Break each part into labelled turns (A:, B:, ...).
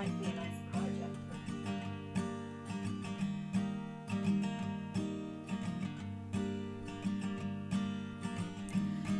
A: might be a nice project.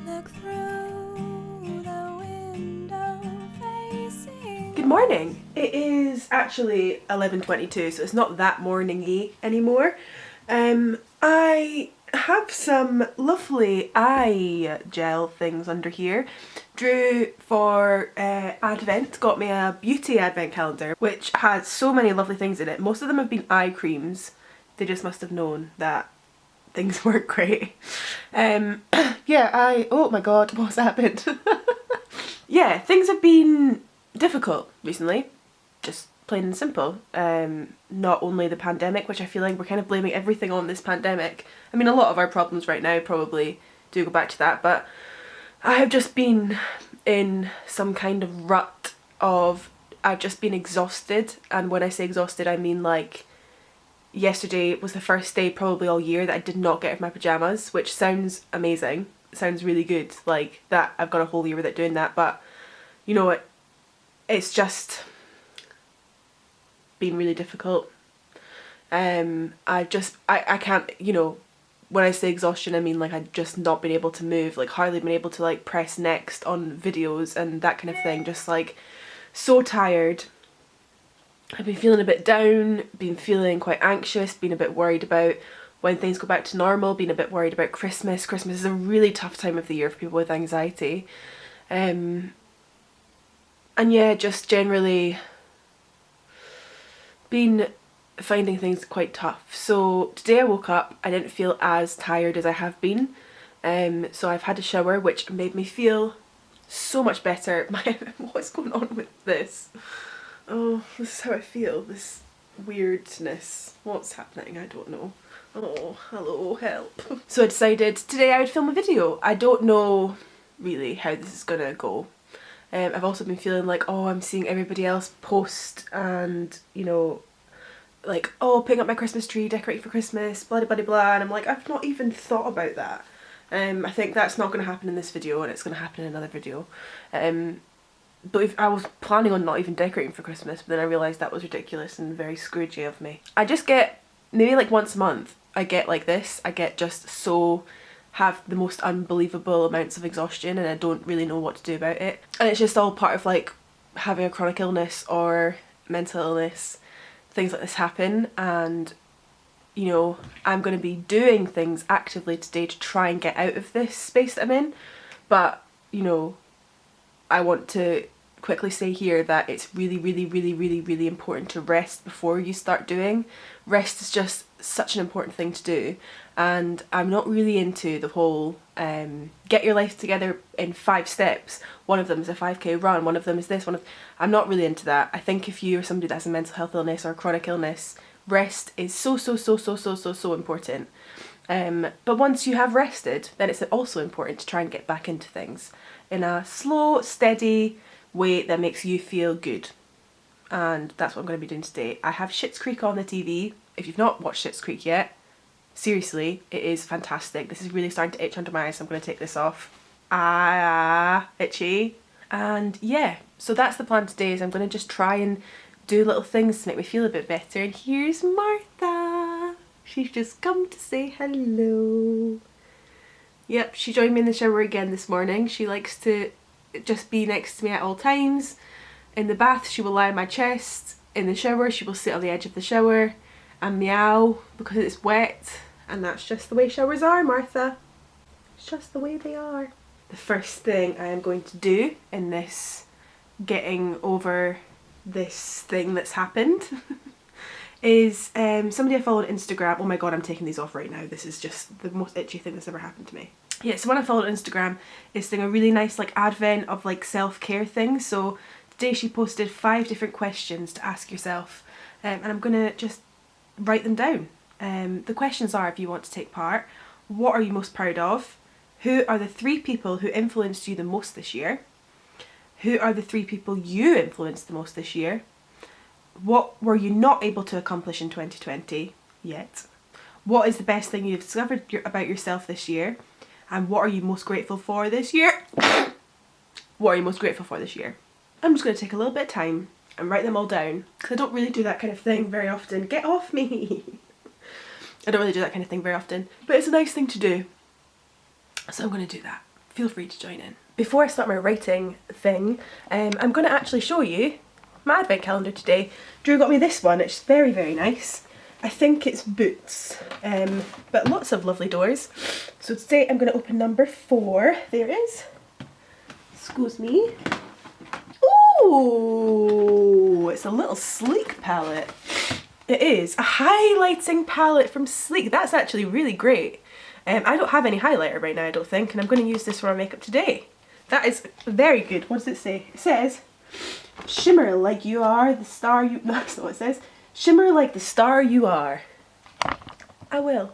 B: Look through the window facing.
C: Good morning! It is actually 11:22, so it's not that morning-y anymore. I have some lovely eye gel things under here. Drew for Advent got me a beauty Advent calendar which has so many lovely things in it. Most of them have been eye creams. They just must have known that things weren't great. Yeah, oh my god, what's happened? Yeah, things have been difficult recently, just plain and simple. Not only the pandemic, which I feel like we're kind of blaming everything on this pandemic. I mean, a lot of our problems right now probably do go back to that, but I have just been in some kind of rut of, I've just been exhausted, and when I say exhausted I mean like yesterday was the first day probably all year that I did not get out of my pyjamas, which sounds amazing. It sounds really good, like that I've got a whole year without doing that, but you know what, it's just been really difficult. I can't, you know, when I say exhaustion I mean like I've just not been able to move, like hardly been able to like press next on videos and that kind of thing, just like so tired. I've been feeling a bit down, been feeling quite anxious, been a bit worried about when things go back to normal, been a bit worried about Christmas. Christmas is a really tough time of the year for people with anxiety. And yeah, just generally been finding things quite tough. So today I woke up, I didn't feel as tired as I have been. So I've had a shower which made me feel so much better. What's going on with this? Oh, this is how I feel, this weirdness. What's happening? I don't know. Oh, hello, help. So I decided today I would film a video. I don't know really how this is gonna go. I've also been feeling like, oh, I'm seeing everybody else post and, you know, like, oh, putting up my Christmas tree, decorating for Christmas, blah blah blah blah, and I'm like, I've not even thought about that. I think that's not going to happen in this video, and it's going to happen in another video. But if I was planning on not even decorating for Christmas, but then I realised that was ridiculous and very Scroogey of me. I just get, maybe like once a month, I get like this. I get just so, have the most unbelievable amounts of exhaustion and I don't really know what to do about it. And it's just all part of like having a chronic illness or mental illness. Things like this happen, and you know, I'm going to be doing things actively today to try and get out of this space that I'm in. But you know, I want to quickly say here that it's really important to rest before you start doing. Rest is just such an important thing to do, and I'm not really into the whole get your life together in 5 steps. One of them is a 5k run, one of them is this, I'm not really into that. I think if you are somebody that has a mental health illness or a chronic illness, rest is so important. But once you have rested, then it's also important to try and get back into things in a slow, steady way that makes you feel good. And that's what I'm going to be doing today. I have Schitt's Creek on the TV. If you've not watched Schitt's Creek yet, seriously, it is fantastic. This is really starting to itch under my eyes, so I'm going to take this off. Ah, itchy. And yeah, so that's the plan today, is I'm going to just try and do little things to make me feel a bit better. And here's Martha. She's just come to say hello. Yep, she joined me in the shower again this morning. She likes to just be next to me at all times. In the bath she will lie on my chest. In the shower she will sit on the edge of the shower and meow because it's wet. And that's just the way showers are, Martha. It's just the way they are. The first thing I am going to do in this getting over this thing that's happened is somebody I follow on Instagram. Oh my god, I'm taking these off right now. This is just the most itchy thing that's ever happened to me. Yeah, someone I follow on Instagram is doing a really nice like advent of like self-care things. So today she posted 5 different questions to ask yourself, and I'm gonna just write them down. The questions are, if you want to take part, what are you most proud of? Who are the 3 people who influenced you the most this year? Who are the 3 people you influenced the most this year? What were you not able to accomplish in 2020 yet? What is the best thing you've discovered about yourself this year? And what are you most grateful for this year? What are you most grateful for this year? I'm just going to take a little bit of time and write them all down, because I don't really do that kind of thing very often. Get off me! I don't really do that kind of thing very often, but it's a nice thing to do. So I'm going to do that. Feel free to join in. Before I start my writing thing, I'm going to actually show you my advent calendar today. Drew got me this one, it's very, very nice. I think it's Boots, but lots of lovely doors. So today I'm going to open number 4. There it is. Excuse me. Ooh, it's a little Sleek palette. It is a highlighting palette from Sleek. That's actually really great. I don't have any highlighter right now, I don't think, and I'm going to use this for my makeup today. That is very good. What does it say? It says, shimmer like you are the star you... No, that's not what it says. Shimmer like the star you are. I will.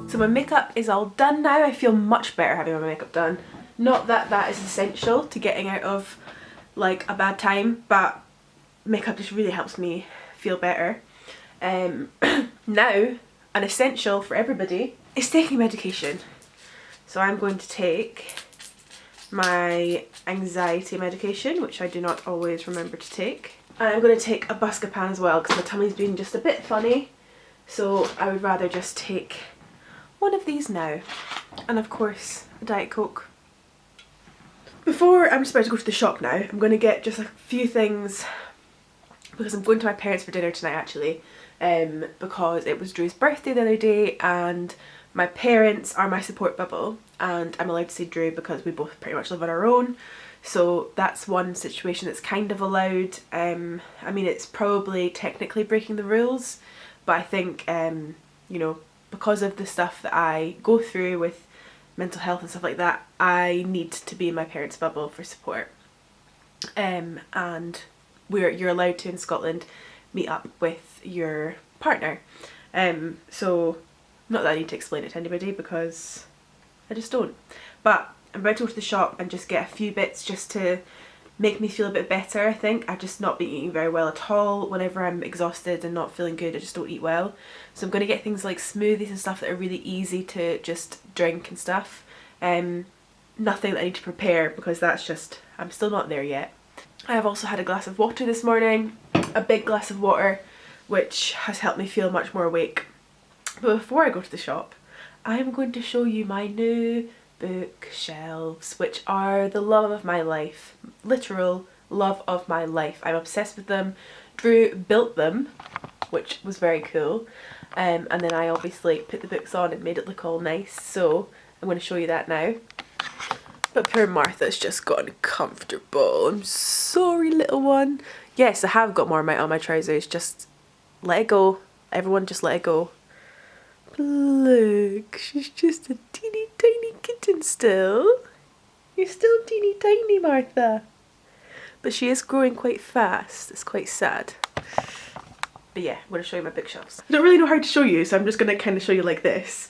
C: So my makeup is all done now. I feel much better having my makeup done. Not that that is essential to getting out of like a bad time, but makeup just really helps me feel better. Now, an essential for everybody is taking medication. So I'm going to take my anxiety medication, which I do not always remember to take. And I'm going to take a Buscopan as well, because my tummy's been just a bit funny. So I would rather just take one of these now, and of course a Diet Coke. Before I'm just about to go to the shop now, I'm going to get just a few things, because I'm going to my parents for dinner tonight actually, because it was Drew's birthday the other day and my parents are my support bubble and I'm allowed to see Drew because we both pretty much live on our own. So that's one situation that's kind of allowed. I mean, it's probably technically breaking the rules, but I think, you know, because of the stuff that I go through with mental health and stuff like that, I need to be in my parents' bubble for support. And you're allowed to in Scotland meet up with your partner. So not that I need to explain it to anybody because I just don't. But I'm about to go to the shop and just get a few bits just to make me feel a bit better. I think I've just not been eating very well at all. Whenever I'm exhausted and not feeling good, I just don't eat well. So I'm going to get things like smoothies and stuff that are really easy to just drink and stuff. Nothing that I need to prepare because that's just, I'm still not there yet. I have also had a glass of water this morning, a big glass of water, which has helped me feel much more awake. But before I go to the shop, I'm going to show you my new bookshelves, which are the love of my life. Literal love of my life. I'm obsessed with them. Drew built them, which was very cool. And then I obviously put the books on and made it look all nice. So I'm going to show you that now. But poor Martha's just got uncomfortable. I'm sorry, little one. Yes, I have got more might on my trousers. Just let it go. Everyone just let it go. Look, she's just a teeny tiny kitten still. You're still teeny tiny, Martha. But she is growing quite fast. It's quite sad. But yeah, I'm going to show you my bookshelves. I don't really know how to show you, so I'm just going to kind of show you like this.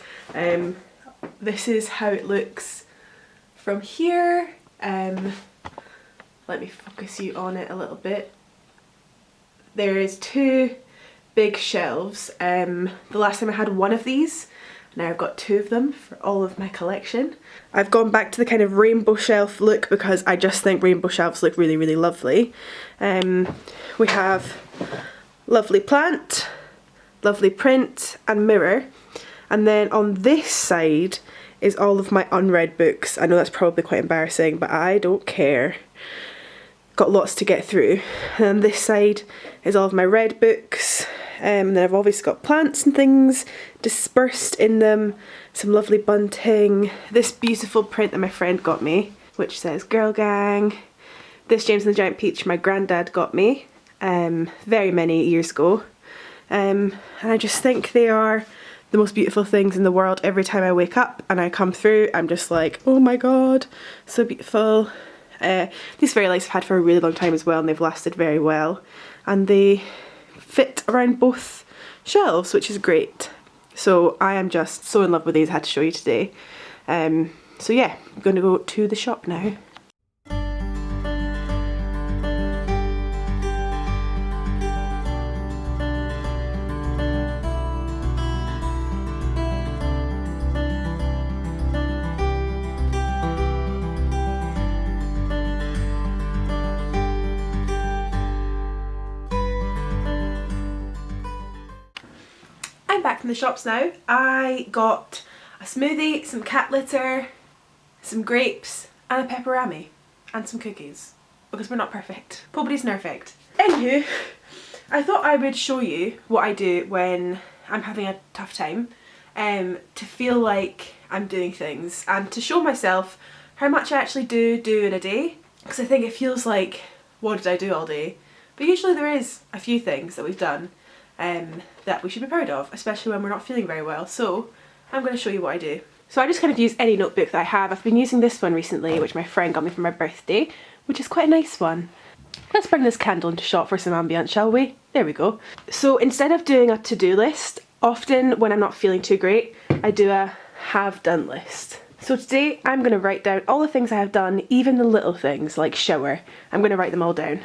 C: This is how it looks from here. Let me focus you on it a little bit. There is 2 big shelves. The last time I had one of these, now I've got 2 of them for all of my collection. I've gone back to the kind of rainbow shelf look because I just think rainbow shelves look really, really lovely. We have lovely plant, lovely print and mirror, and then on this side is all of my unread books. I know that's probably quite embarrassing, but I don't care. Got lots to get through. And this side is all of my read books. And then I've obviously got plants and things dispersed in them. Some lovely bunting. This beautiful print that my friend got me, which says Girl Gang. This James and the Giant Peach my granddad got me very many years ago. And I just think they are the most beautiful things in the world every time I wake up and I come through. I'm just like, oh my god, so beautiful. These fairy lights I've had for a really long time as well, and they've lasted very well, and they fit around both shelves, which is great. So I am just so in love with these. I had to show you today. So yeah, I'm going to go to the shop now. I'm back from the shops now. I got a smoothie, some cat litter, some grapes and a pepperami and some cookies, because we're not perfect. Nobody's perfect. Anywho, I thought I would show you what I do when I'm having a tough time, to feel like I'm doing things and to show myself how much I actually do in a day, because I think it feels like, what did I do all day? But usually there is a few things that we've done that we should be proud of, especially when we're not feeling very well. So I'm going to show you what I do. So I just kind of use any notebook that I have. I've been using this one recently, which my friend got me for my birthday, which is quite a nice one. Let's bring this candle into shot for some ambience, shall we? There we go. So instead of doing a to-do list, often when I'm not feeling too great, I do a have done list. So today I'm going to write down all the things I have done, even the little things like shower. I'm going to write them all down.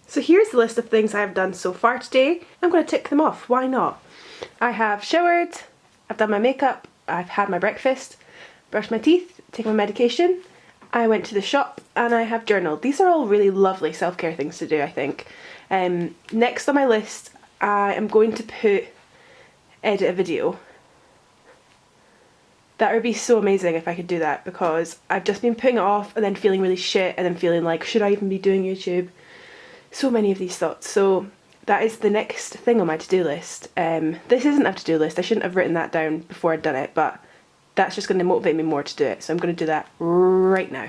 C: So here's the list of things I've done so far today. I'm going to tick them off, why not? I have showered, I've done my makeup, I've had my breakfast, brushed my teeth, taken my medication, I went to the shop, and I have journaled. These are all really lovely self-care things to do, I think. Next on my list, I am going to edit a video. That would be so amazing if I could do that, because I've just been putting it off and then feeling really shit and then feeling like, should I even be doing YouTube? So many of these thoughts. So that is the next thing on my to-do list. This isn't a to-do list. I shouldn't have written that down before I'd done it, but that's just going to motivate me more to do it. So I'm going to do that right now.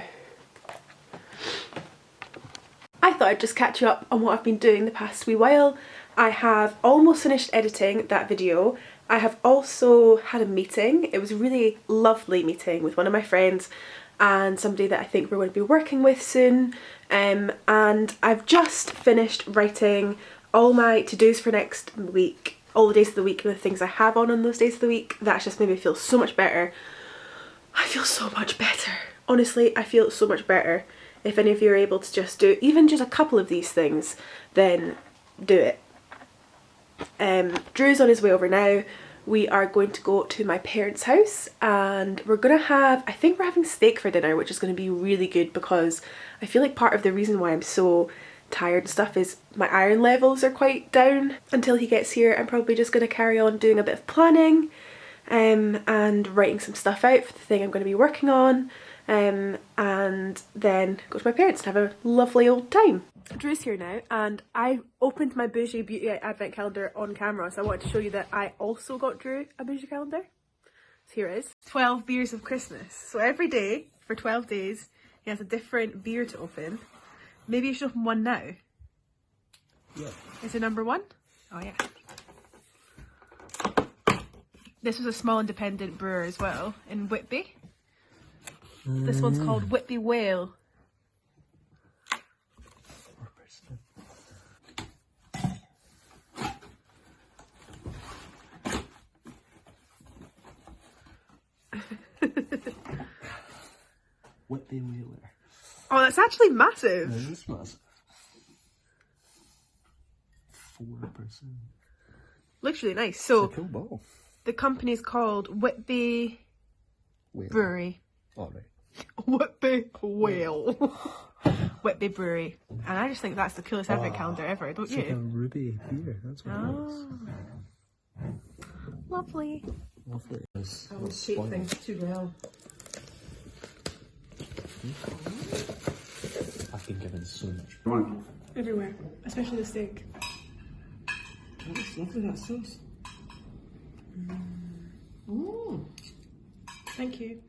C: I thought I'd just catch you up on what I've been doing the past wee while. I have almost finished editing that video. I have also had a meeting. It was a really lovely meeting with one of my friends and somebody that I think we're going to be working with soon. And I've just finished writing all my to-dos for next week, all the days of the week and the things I have on those days of the week. That's just made me feel so much better. I feel so much better. Honestly, I feel so much better. If any of you are able to just do even just a couple of these things, then do it. Drew's on his way over now. We are going to go to my parents' house and we're gonna have, I think we're having steak for dinner, which is going to be really good, because I feel like part of the reason why I'm so tired and stuff is my iron levels are quite down. Until he gets here, I'm probably just going to carry on doing a bit of planning and writing some stuff out for the thing I'm going to be working on, and then go to my parents and have a lovely old time. Drew's here now and I opened my Bougie Beauty advent calendar on camera, so I wanted to show you that I also got Drew a Bougie calendar. So here it is. 12 beers of Christmas. So every day for 12 days he has a different beer to open. Maybe you should open one now. Yeah. Is it number one? Oh yeah. This was a small independent brewer as well in Whitby. This one's called Whitby Whale.
A: Whitby Whaler.
C: Oh, that's actually massive.
A: That is massive. 4%.
C: Looks really nice. So
A: it's a cool bottle.
C: The company's called Whitby
A: Whale.
C: Brewery.
A: Oh, right.
C: Whitby Whale. Whitby Brewery. And I just think that's the coolest advent calendar ever, don't
A: It's
C: you?
A: like a ruby beer. That's what it is.
C: Lovely.
A: Lovely.
C: I will shape things too well.
A: I've been given so much.
C: Everywhere, especially the steak.
A: Oh, it's lovely, that sauce.
C: Thank you.